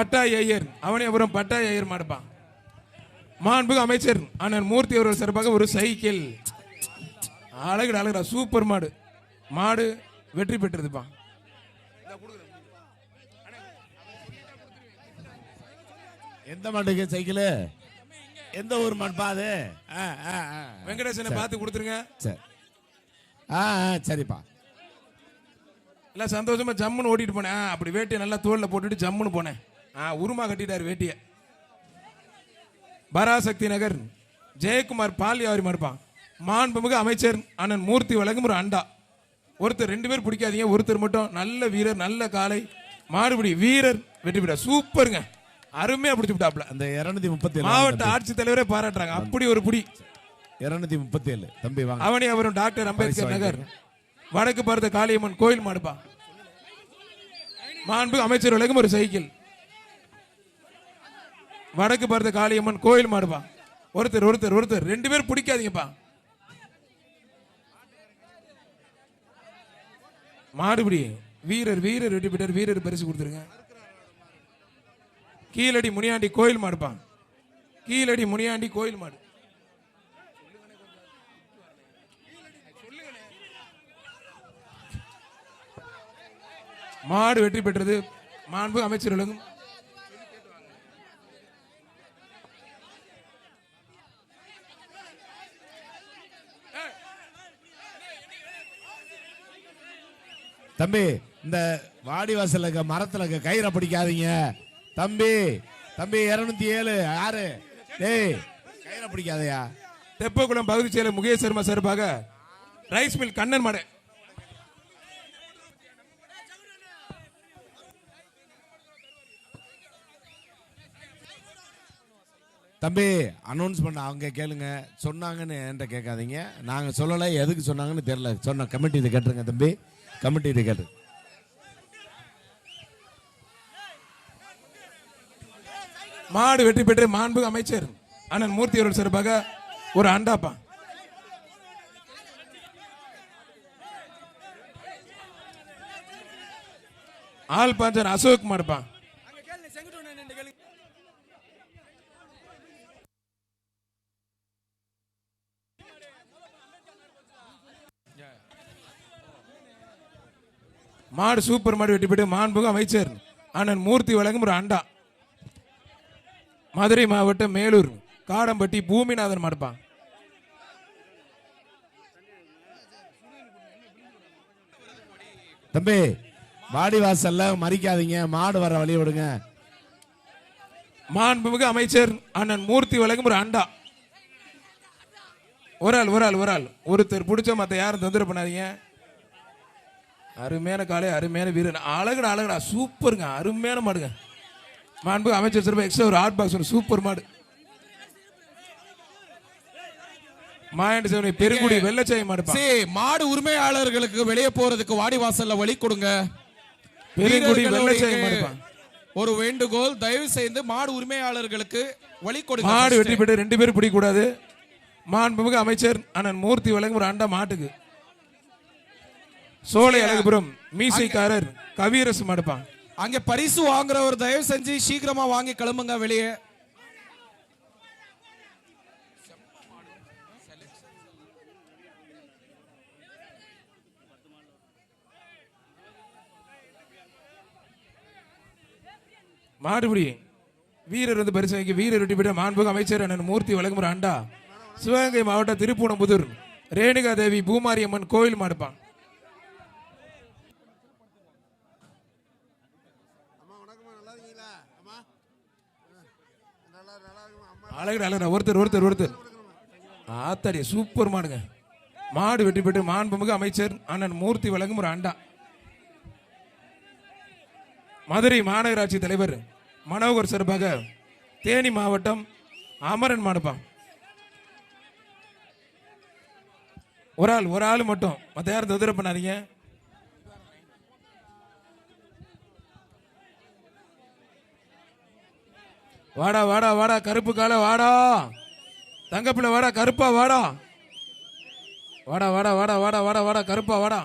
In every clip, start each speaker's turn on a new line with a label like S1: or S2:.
S1: பட்டாய் ஐயர் அவனியபுரம் பட்டாய் ஐயர் மாடுப்பான். மாண்புக்கு அமைச்சர் அண்ணன் மூர்த்தி அவர்கள் சிறப்பாக ஒரு சைக்கிள். அழகுடா அழகுடா சூப்பர் மாடு. மாடு வெற்றி பெற்றதுப்பா.
S2: எந்த மாட்டுக்கு சைக்கிள்? எந்த ஊர் மாடுப்பா அது?
S1: வெங்கடேசனை பார்த்து கொடுத்துருங்க.
S2: சரி சரிப்பா.
S1: எல்லாம் சந்தோஷமா ஜம்முன்னு ஓட்டிட்டு போனேன். அப்படி வேட்டியை நல்லா தோல்ல போட்டுட்டு ஜம்முன்னு போனேன். உருமா கட்டிட்டாரு வேட்டிய. பராசக்தி நகர் ஜெயக்குமார் பால் வியாபாரி மாடுப்பான். மாண்புமிகு அமைச்சர் அண்ணன் மூர்த்தி வழங்கும் ஒரு அண்டா. ஒருத்தர் 2 பேர் பிடிக்காதீங்க, ஒருத்தர் மட்டும் நல்ல வீரர் நல்ல காலை மாடுபிடி வீரர் வெற்றி பெற்ற சூப்பருங்க. அருமையா பிடிச்சு விட்டாப்ல.
S2: அந்த 237
S1: மாவட்ட ஆட்சித்தலைவரே பாராட்டுறாங்க. அப்படி ஒரு புடி.
S2: 237 தம்பி வாங்க.
S1: அவனி அவரும் டாக்டர் அம்பேத்கர் நகர் வடக்கு பார்த்த காளியம்மன் கோயில் மாடுப்பா. மாண்பு அமைச்சர் வழங்கும் ஒரு சைக்கிள். வடக்கு பார்த்த காளியம்மன் கோயில் மாடுப்பா. ஒருத்தர் ஒருத்தர் ஒருத்தர் 2 பேர் பிடிக்காதீங்கப்பா. மாடுபிடி வீரர் வீரர் வெற்றி பெற்றார். வீரர் பரிசு கொடுத்துருங்க. கீழடி முனியாண்டி கோயில் மாடுப்பான். கீழடி முனியாண்டி கோயில் மாடு. மாடு வெற்றி பெற்றது. மாண்பு அமைச்சர்களும்
S2: தம்பி இந்த வாடிவாசல் மரத்துல கயிறை பிடிக்காதீங்க தம்பி. தம்பி 207 யாரு? டேய் கயிறை பிடிக்காதயா.
S1: தெப்பகுளம் பகுதி செயலர் முகேஷ் சர்மா சார்பாக ரைஸ் மில் கண்ணன் மாடு.
S2: தம்பி அனௌன்ஸ் பண்ண அவங்க கேளுங்க. சொன்னாங்கன்னு என்கிட்ட கேட்காதீங்க. நாங்க சொல்லலை, எதுக்கு சொன்னாங்கன்னு தெரியல. சொன்ன கமிட்டி இதை கேட்டுருங்க தம்பி. கமிட்டி இதை கேட்டு.
S1: மாடு வெற்றி பெற்று மாண்பு அமைச்சர் அண்ணன் மூர்த்தி அவர்கள் சிறப்பாக ஒரு அண்டாப்பா. ஆல் பாஞ்சர் அசோக் மாடுப்பா. மாடு சூப்பர் மாடு வெற்றி பெற்று மாண்புகு அமைச்சர் அண்ணன் மூர்த்தி வழங்கும் ஒரு அண்டா. மதுரை மாவட்டம் மேலூர் காடம்பட்டி பூமிநாதன் மாடுப்பான்.
S2: தம்பி வாடி வாசல்ல மறிக்காதீங்க. மாடு வர வழி விடுங்க.
S1: மாண்புமிகு அமைச்சர் அண்ணன் மூர்த்தி வழங்கும் ஒரு அண்டா. ஒரு ஆள் ஒருத்தர் பிடிச்ச மத்த யாரும் தொந்தரவு பண்ணாதீங்க. அருமையான காலை அருமையான வீரன். அழகுடா அழகுடா சூப்பருங்க. அருமையான மாடுங்க. மாண்பு அமைச்சர் சிறப்பு எக்ஸ்ட்ரா ஒரு ஹாட் பாக்ஸ் ஒரு சூப்பர் மாடு. மாயாண்டி சேவனை பெருங்குடி வெள்ளச்சாய் மாடு.
S3: மாடு உரிமையாளர்களுக்கு வெளியே போறதுக்கு வாடி வாசல்ல வழி கொடுங்க.
S1: பெருங்குடி வெள்ளச்சாய் மாடு.
S3: ஒரு வேண்டுகோள், தயவு செய்து மாடு உரிமையாளர்களுக்கு வழி கொடுங்க.
S1: மாடு வெற்றி பெற்று 2 பேர் பிடிக்க கூடாது. மாண்புமிகு அமைச்சர் அண்ணன் மூர்த்தி வழங்கும் ஒரு அண்டா மாட்டுக்கு. சோலை அழகுபுரம் மீசைக்காரர் கவியரசு மாடுப்பான்.
S3: அங்க பரிசு வாங்குறவர் தயவு செஞ்சு சீக்கிரமா வாங்கி கிளம்புங்க வெளியே.
S1: மாடுபிடி வீரர் வந்து பரிசு வாங்கி வீரர் வெற்றி பெற்ற மாண்புமிகு அமைச்சர் அண்ணன் மூர்த்தி வழங்கும் ஒரு அண்டா. சிவகங்கை மாவட்டம் திருப்பூணம்புதூர் ரேணுகா தேவி பூமாரியம்மன் கோயில் மாடுப்பான். அழகுடா ஒருத்தர் ஆத்தாடி சூப்பர் மாடுங்க. மாடு வெற்றி பெற்று மாண்புமிகு அமைச்சர் அண்ணன் மூர்த்தி வழங்கும் ஒரு அண்டா. மதுரை மாநகராட்சி தலைவர் மனோகர் சார்பாக தேனி மாவட்டம் அமரன் மாடுப்பான். ஒரு ஆள் மட்டும் மத்த யாரும் தொந்தரவு பண்ணாதீங்க. வாடா வாடா வாடா கருப்பு கால வாடா தங்கப்பிள்ள வாடா கருப்பா வாடா வாடா வாடா வாடா வாடா வாடா வாடா கருப்பா வாடா.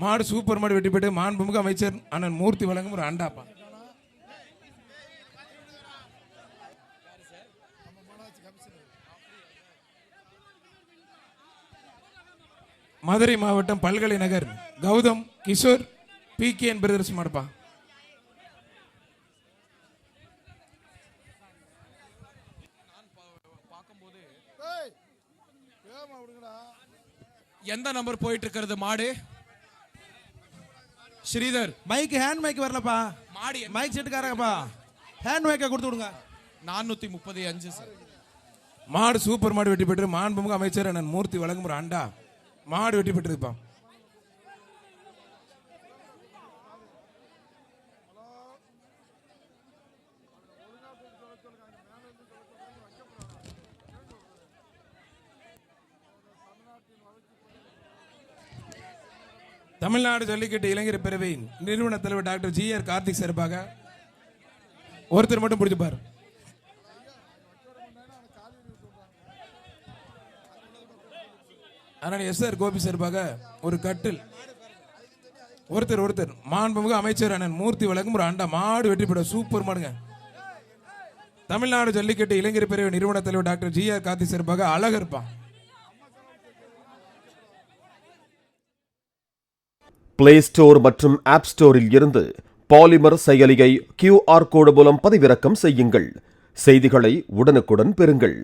S1: மாடு சூப்பர் மாடு வெட்டி பெற்று மாண்புமிகு அமைச்சர் அண்ணன் மூர்த்தி வழங்கும் ஒரு அண்டாப்பா. மதுரை மாவட்டம் பல்கலை நகர் கௌதம் கிஷோர் PKN பிரதர்ஸ் மாடுப்பா.
S3: எந்த நம்பர் போயிட்டு இருக்கிறது மாடு? ஸ்ரீதர்,
S4: மைக் ஹேண்ட் மைக் வரலப்பா.
S3: மாடு
S4: மைக் செட்டுக்காரப்பா, ஹேண்ட் மைக்கை கொடுத்து விடுங்க.
S3: 435 சார்.
S1: மாடு சூப்பர் மாடு வெட்டி பெற்று மாண்புமிகு அமைச்சர் அண்ணன் மூர்த்தி வழங்கும் ஒரு அண்டா. மாடு வெட்டி பெற்றிருப்பா. தமிழ்நாடு ஜல்லிக்கட்டு இளைஞர் பேரவையின் நிறுவன தலைவர் டாக்டர் GR கார்த்திக் சார்பாக ஒருத்தர் மட்டும் பிடிச்சுப்பார். ஆனால் SR கோபி சார்பாக ஒரு கட்டில். ஒருத்தர் மாண்புமிகு அமைச்சர் அண்ணன் மூர்த்தி வழங்கும் ஒரு அண்டா. மாடு வெற்றி பெற சூப்பர் மாடுங்க. தமிழ்நாடு ஜல்லிக்கட்டு இளைஞர் பேரவை நிறுவன தலைவர் டாக்டர் GR கார்த்திக் சார்பாக அழகர்ப்பா.
S5: பிளே ஸ்டோர் மற்றும் ஆப் ஸ்டோரில் இருந்து பாலிமர் செயலியை QR கோடு மூலம் பதிவிறக்கம் செய்யுங்கள். செய்திகளை உடனுக்குடன் பெறுங்கள்.